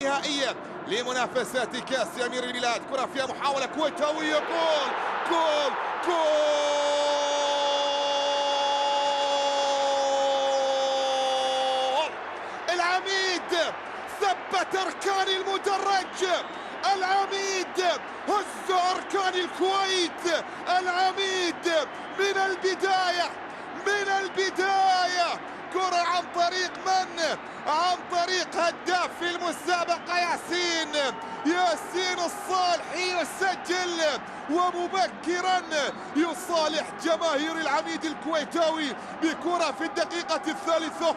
نهائية لمنافسات كأس أمير البلاد. كرة فيها محاولة كويتاوية، جول جول جول. العميد ثبت أركان المدرج، العميد هز أركان الكويت، العميد من البداية كرة عن طريق من؟ عن طريق هداف في المسابقة ياسين الصالحي يسجل، ومبكرا يصالح جماهير العميد الكويتاوي بكرة في الدقيقة الثالثة.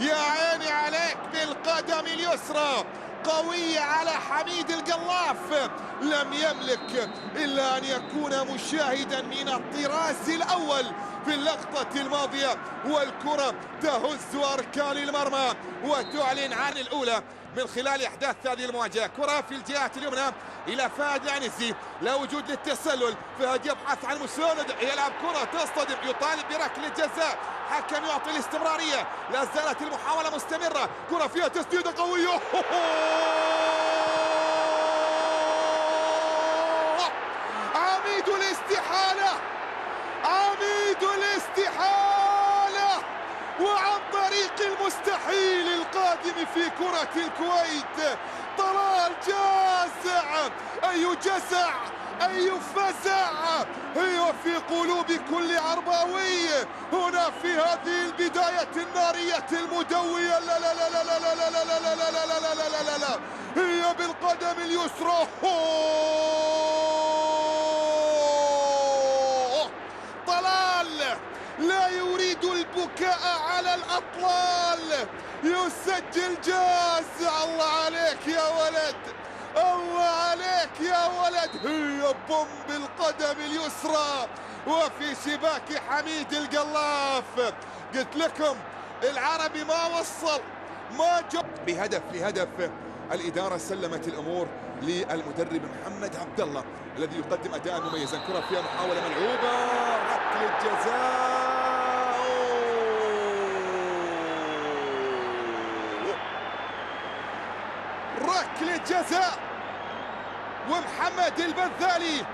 يا عيني عليك بالقدم اليسرى، قوية على حميد القلاف، لم يملك إلا أن يكون مشاهدا من الطراز الأول في اللقطة الماضية، والكرة تهز أركان المرمى وتعلن عن الأولى من خلال إحداث هذه المواجهة. كرة في الجهة اليمنى إلى فهد العنزي، لا وجود للتسلل، فهد يبحث عن مساند، يلعب كرة تصطدم، يطالب بركلة جزاء، حكم يعطي الاستمرارية، لا زالت المحاولة مستمرة، كرة فيها تسديدة قوية. عميد الاستحالة، وعن طريق المستحيل القادم في كرة الكويت. طلال جازع، أي جزع، أي فزع هي في قلوب كل عرباوي هنا في هذه البداية النارية المدوية. لا لا لا لا لا لا لا لا لا لا لا لا لا لا لا لا، هي بالقدم اليسرى. طلال لا يريد البكاء على الأطلال، يسجل جازع. الله عليك يا ولد، الله عليك يا ولد، هي بوم بالقدم اليسرى وفي شباك حميد القلاف. قلت لكم العربي ما وصل، ما جاب لهدف. الإدارة سلمت الأمور للمدرب محمد عبد الله الذي يقدم أداء مميزا. كرة فيها محاولة ملعوبة، ركلة جزاء، ركلة جزاء، ومحمد البذالي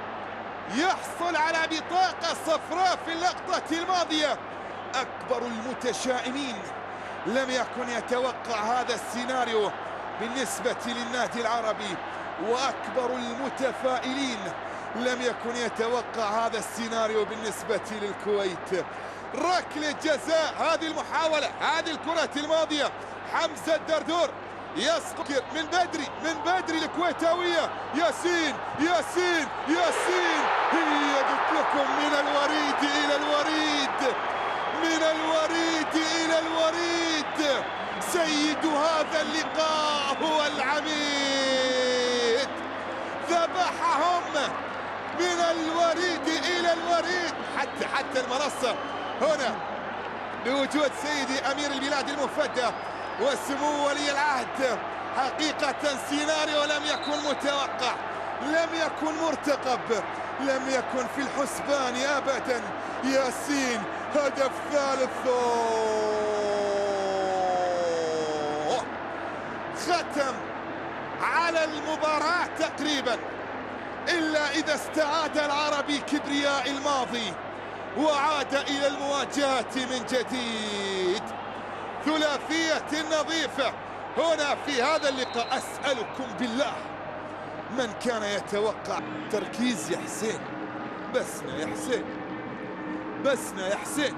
يحصل على بطاقة صفراء في اللقطة الماضية. أكبر المتشائمين لم يكن يتوقع هذا السيناريو بالنسبة للنادي العربي، وأكبر المتفائلين لم يكن يتوقع هذا السيناريو بالنسبة للكويت. ركلة جزاء، هذه المحاولة، هذه الكرة الماضية، حمزة الدردور يسقط من بدري الكويتاوية. ياسين، هي قلت لكم من الوريد إلى الوريد، سيد هذا اللقاء هو العميد، ذبحهم من الوريد إلى الوريد. حتى المنصة هنا بوجود سيدي أمير البلاد المفدى وسمو ولي العهد. حقيقة سيناريو لم يكن متوقع، لم يكن مرتقب، لم يكن في الحسبان أبدا. ياسين هدف ثالث، ختم على المباراة تقريبا، إلا إذا استعاد العربي كبرياء الماضي وعاد إلى المواجهة من جديد. ثلاثية نظيفة هنا في هذا اللقاء. أسألكم بالله من كان يتوقع تركيز يا حسين؟ بسنا يا حسين،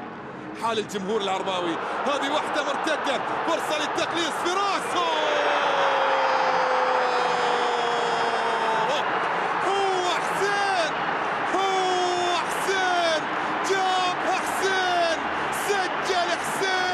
حال الجمهور العرباوي. هذه واحدة مرتدة، فرصة للتقليص في راسه، هو حسين، جابها حسين، سجل حسين.